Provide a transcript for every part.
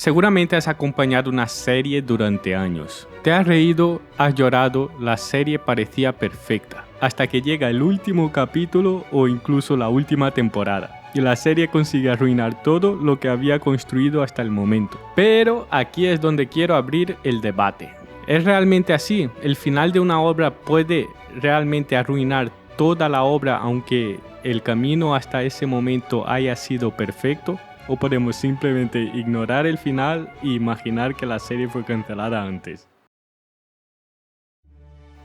Seguramente has acompañado una serie durante años. Te has reído, has llorado, la serie parecía perfecta, hasta que llega el último capítulo o incluso la última temporada, y la serie consigue arruinar todo lo que había construido hasta el momento. Pero aquí es donde quiero abrir el debate. ¿Es realmente así? ¿El final de una obra puede realmente arruinar toda la obra aunque el camino hasta ese momento haya sido perfecto? ¿O podemos simplemente ignorar el final e imaginar que la serie fue cancelada antes?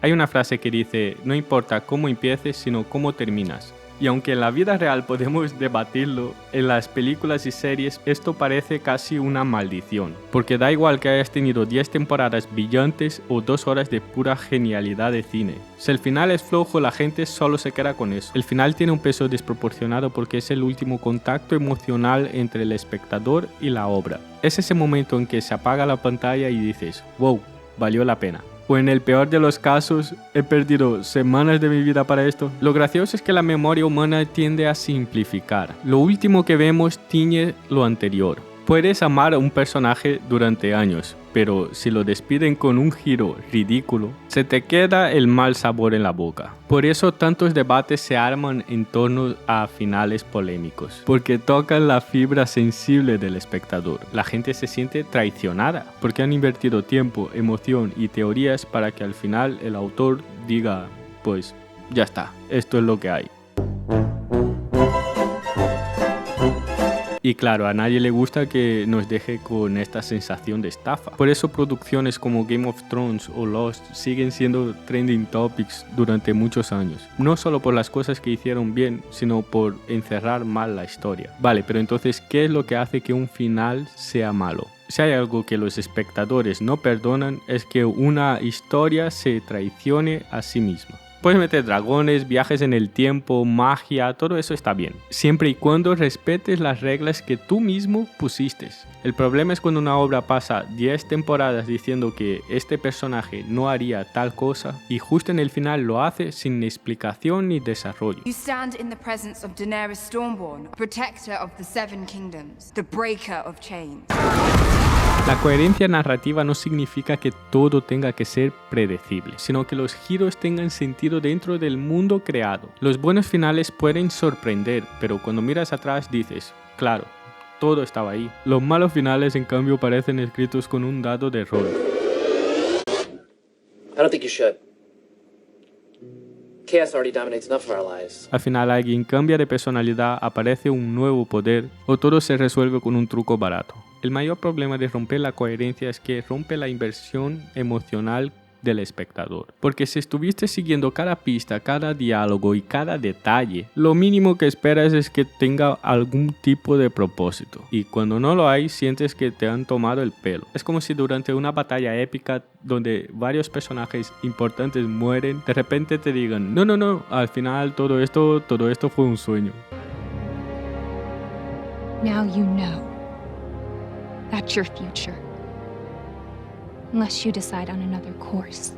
Hay una frase que dice, no importa cómo empieces, sino cómo terminas. Y aunque en la vida real podemos debatirlo, en las películas y series esto parece casi una maldición. Porque da igual que hayas tenido 10 temporadas brillantes o 2 horas de pura genialidad de cine. Si el final es flojo, la gente solo se queda con eso. El final tiene un peso desproporcionado porque es el último contacto emocional entre el espectador y la obra. Es ese momento en que se apaga la pantalla y dices, wow, valió la pena. O en el peor de los casos, he perdido semanas de mi vida para esto. Lo gracioso es que la memoria humana tiende a simplificar. Lo último que vemos tiñe lo anterior. Puedes amar a un personaje durante años, pero si lo despiden con un giro ridículo, se te queda el mal sabor en la boca. Por eso tantos debates se arman en torno a finales polémicos, porque tocan la fibra sensible del espectador. La gente se siente traicionada, porque han invertido tiempo, emoción y teorías para que al final el autor diga, pues ya está, esto es lo que hay. Y claro, a nadie le gusta que nos deje con esta sensación de estafa. Por eso producciones como Game of Thrones o Lost siguen siendo trending topics durante muchos años. No solo por las cosas que hicieron bien, sino por encerrar mal la historia. Vale, pero entonces, ¿qué es lo que hace que un final sea malo? Si hay algo que los espectadores no perdonan es que una historia se traicione a sí misma. Puedes meter dragones, viajes en el tiempo, magia, todo eso está bien, siempre y cuando respetes las reglas que tú mismo pusiste. El problema es cuando una obra pasa 10 temporadas diciendo que este personaje no haría tal cosa y justo en el final lo hace sin explicación ni desarrollo. You stand in the presence of Daenerys Stormborn, protector of the Seven Kingdoms, the breaker of chains. La coherencia narrativa no significa que todo tenga que ser predecible, sino que los giros tengan sentido dentro del mundo creado. Los buenos finales pueden sorprender, pero cuando miras atrás dices, claro, todo estaba ahí. Los malos finales, en cambio, parecen escritos con un dado de rol. I don't think you should. Chaos already dominates enough of our lives. Al final alguien cambia de personalidad, aparece un nuevo poder o todo se resuelve con un truco barato. El mayor problema de romper la coherencia es que rompe la inversión emocional del espectador. Porque si estuviste siguiendo cada pista, cada diálogo y cada detalle, lo mínimo que esperas es que tenga algún tipo de propósito. Y cuando no lo hay, sientes que te han tomado el pelo. Es como si durante una batalla épica donde varios personajes importantes mueren, de repente te digan, no, al final todo esto fue un sueño. Now you know. That's your future. Unless you decide on another course.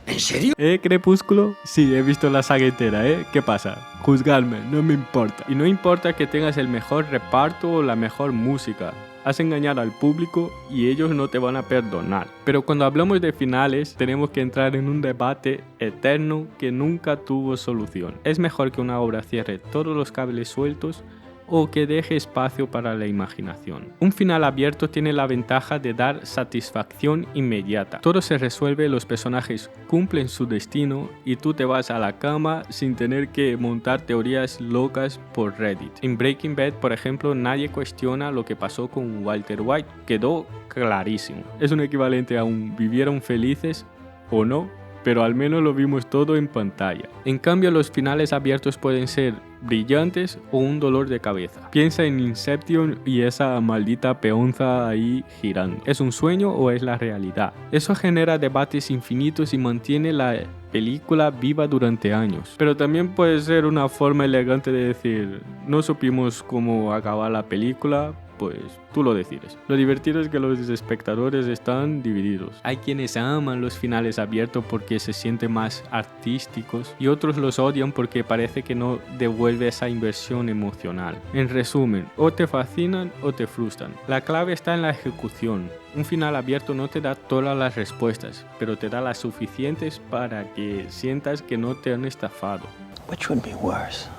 ¿En serio? Crepúsculo? Sí, he visto la saga entera, ¿Qué pasa? Juzgarme, no me importa. Y no importa que tengas el mejor reparto o la mejor música. Has engañado al público y ellos no te van a perdonar. Pero cuando hablamos de finales, tenemos que entrar en un debate eterno que nunca tuvo solución. ¿Es mejor que una obra cierre todos los cables sueltos o que deje espacio para la imaginación? Un final abierto tiene la ventaja de dar satisfacción inmediata. Todo se resuelve, los personajes cumplen su destino y tú te vas a la cama sin tener que montar teorías locas por Reddit. En Breaking Bad, por ejemplo, nadie cuestiona lo que pasó con Walter White. Quedó clarísimo. Es un equivalente a un vivieron felices o no, pero al menos lo vimos todo en pantalla. En cambio, los finales abiertos pueden ser brillantes o un dolor de cabeza. Piensa en Inception y esa maldita peonza ahí girando. ¿Es un sueño o es la realidad? Eso genera debates infinitos y mantiene la película viva durante años. Pero también puede ser una forma elegante de decir, no supimos cómo acabar la película, pues tú lo decides. Lo divertido es que los espectadores están divididos. Hay quienes aman los finales abiertos porque se sienten más artísticos y otros los odian porque parece que no devuelve esa inversión emocional. En resumen, o te fascinan o te frustran. La clave está en la ejecución. Un final abierto no te da todas las respuestas, pero te da las suficientes para que sientas que no te han estafado. Which would be worse?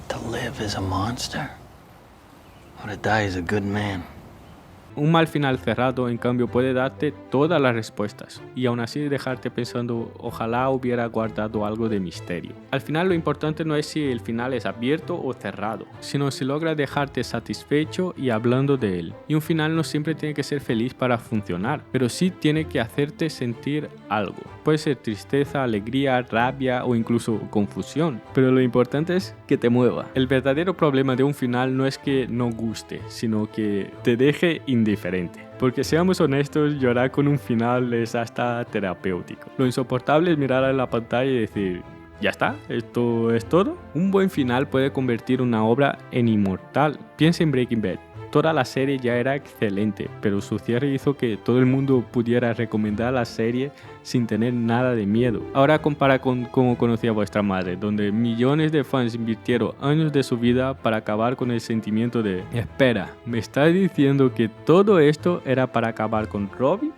To live as a monster? Or to die as a good man? Un mal final cerrado, en cambio, puede darte todas las respuestas y aún así dejarte pensando, ojalá hubiera guardado algo de misterio. Al final lo importante no es si el final es abierto o cerrado, sino si logra dejarte satisfecho y hablando de él. Y un final no siempre tiene que ser feliz para funcionar, pero sí tiene que hacerte sentir algo. Puede ser tristeza, alegría, rabia o incluso confusión, pero lo importante es que te mueva. El verdadero problema de un final no es que no guste, sino que te deje indiferente. Porque seamos honestos, llorar con un final es hasta terapéutico. Lo insoportable es mirar a la pantalla y decir, ¿ya está? ¿Esto es todo? Un buen final puede convertir una obra en inmortal. Piensa en Breaking Bad. Toda la serie ya era excelente, pero su cierre hizo que todo el mundo pudiera recomendar la serie sin tener nada de miedo. Ahora compara con Cómo conocí a vuestra madre, donde millones de fans invirtieron años de su vida para acabar con el sentimiento de espera, ¿me estás diciendo que todo esto era para acabar con Robbie?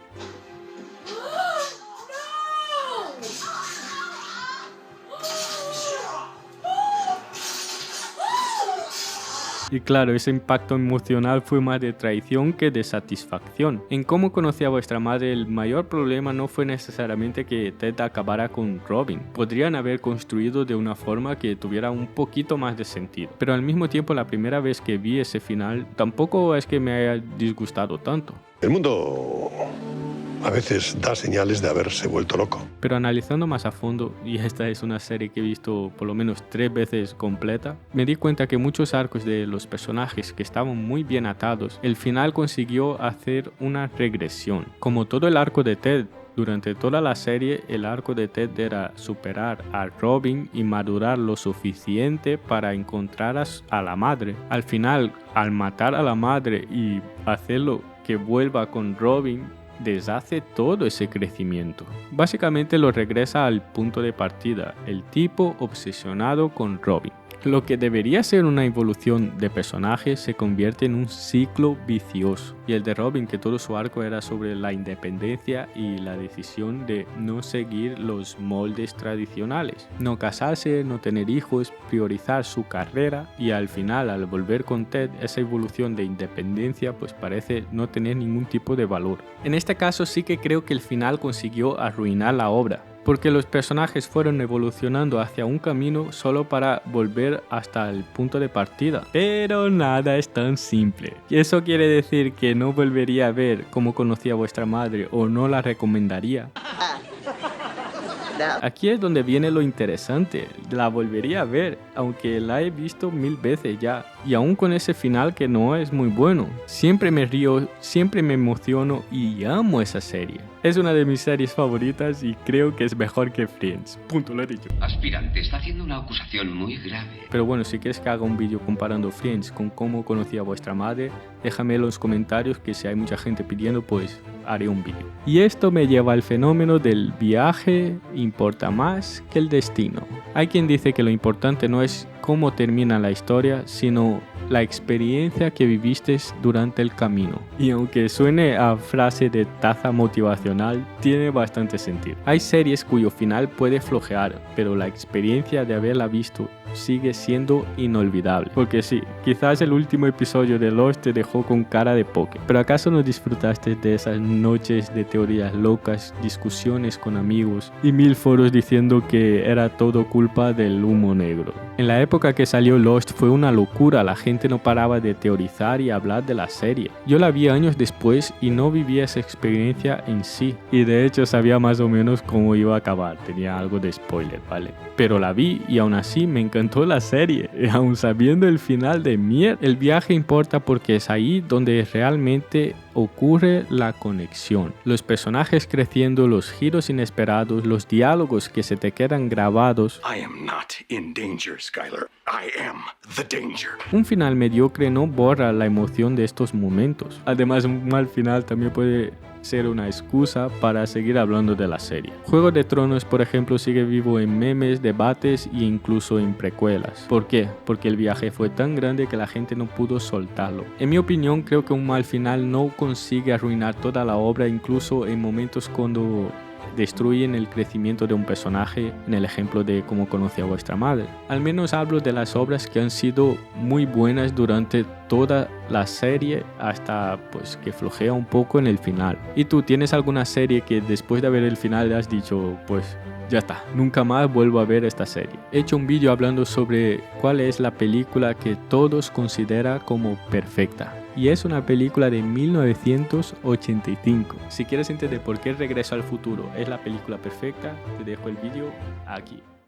Y claro, ese impacto emocional fue más de traición que de satisfacción. En Cómo conocí a vuestra madre, el mayor problema no fue necesariamente que Ted acabara con Robin. Podrían haber construido de una forma que tuviera un poquito más de sentido. Pero al mismo tiempo, la primera vez que vi ese final, tampoco es que me haya disgustado tanto. El mundo a veces da señales de haberse vuelto loco. Pero analizando más a fondo, y esta es una serie que he visto por lo menos 3 veces completa, me di cuenta que muchos arcos de los personajes que estaban muy bien atados, el final consiguió hacer una regresión. Como todo el arco de Ted, durante toda la serie, el arco de Ted era superar a Robin y madurar lo suficiente para encontrar a la madre. Al final, al matar a la madre y hacerlo que vuelva con Robin, deshace todo ese crecimiento. Básicamente lo regresa al punto de partida, el tipo obsesionado con Robin. Lo que debería ser una evolución de personaje se convierte en un ciclo vicioso. Y el de Robin, que todo su arco era sobre la independencia y la decisión de no seguir los moldes tradicionales. No casarse, no tener hijos, priorizar su carrera y al final, al volver con Ted, esa evolución de independencia pues parece no tener ningún tipo de valor. En este caso sí que creo que el final consiguió arruinar la obra, porque los personajes fueron evolucionando hacia un camino solo para volver hasta el punto de partida. Pero nada es tan simple. ¿Y eso quiere decir que no volvería a ver Cómo conocí a vuestra madre o no la recomendaría? Aquí es donde viene lo interesante. La volvería a ver, aunque la he visto 1000 veces ya. Y aún con ese final que no es muy bueno. Siempre me río, siempre me emociono y amo esa serie. Es una de mis series favoritas y creo que es mejor que Friends. Punto, lo he dicho. Aspirante, está haciendo una acusación muy grave. Pero bueno, si quieres que haga un vídeo comparando Friends con Cómo conocí a vuestra madre, déjame en los comentarios que si hay mucha gente pidiendo, pues haré un vídeo. Y esto me lleva al fenómeno del viaje importa más que el destino. Hay quien dice que lo importante no es cómo termina la historia, sino la experiencia que viviste durante el camino. Y aunque suene a frase de taza motivacional, tiene bastante sentido. Hay series cuyo final puede flojear, pero la experiencia de haberla visto sigue siendo inolvidable. Porque sí, quizás el último episodio de Lost te dejó con cara de poke, pero ¿acaso no disfrutaste de esas noches de teorías locas, discusiones con amigos y 1000 foros diciendo que era todo culpa del humo negro? En la época que salió Lost fue una locura, la gente no paraba de teorizar y hablar de la serie. Yo la vi años después y no vivía esa experiencia en sí, y de hecho sabía más o menos cómo iba a acabar, tenía algo de spoiler, ¿vale? Pero la vi y aún así me encantó la serie, aún sabiendo el final de mierda. El viaje importa porque es ahí donde realmente ocurre la conexión. Los personajes creciendo, los giros inesperados, los diálogos que se te quedan grabados. I am not in danger, Skylar. I am the danger. Un final mediocre no borra la emoción de estos momentos. Además, un mal final también puede ser una excusa para seguir hablando de la serie. Juego de Tronos, por ejemplo, sigue vivo en memes, debates e incluso en precuelas. ¿Por qué? Porque el viaje fue tan grande que la gente no pudo soltarlo. En mi opinión, creo que un mal final no consigue arruinar toda la obra, incluso en momentos cuando destruyen el crecimiento de un personaje, en el ejemplo de Cómo conocí a vuestra madre. Al menos hablo de las obras que han sido muy buenas durante toda la serie hasta pues que flojea un poco en el final. ¿Y tú tienes alguna serie que después de ver el final has dicho pues ya está, nunca más vuelvo a ver esta serie? He hecho un vídeo hablando sobre cuál es la película que todos consideran como perfecta. Y es una película de 1985. Si quieres entender por qué Regreso al Futuro es la película perfecta, te dejo el vídeo aquí.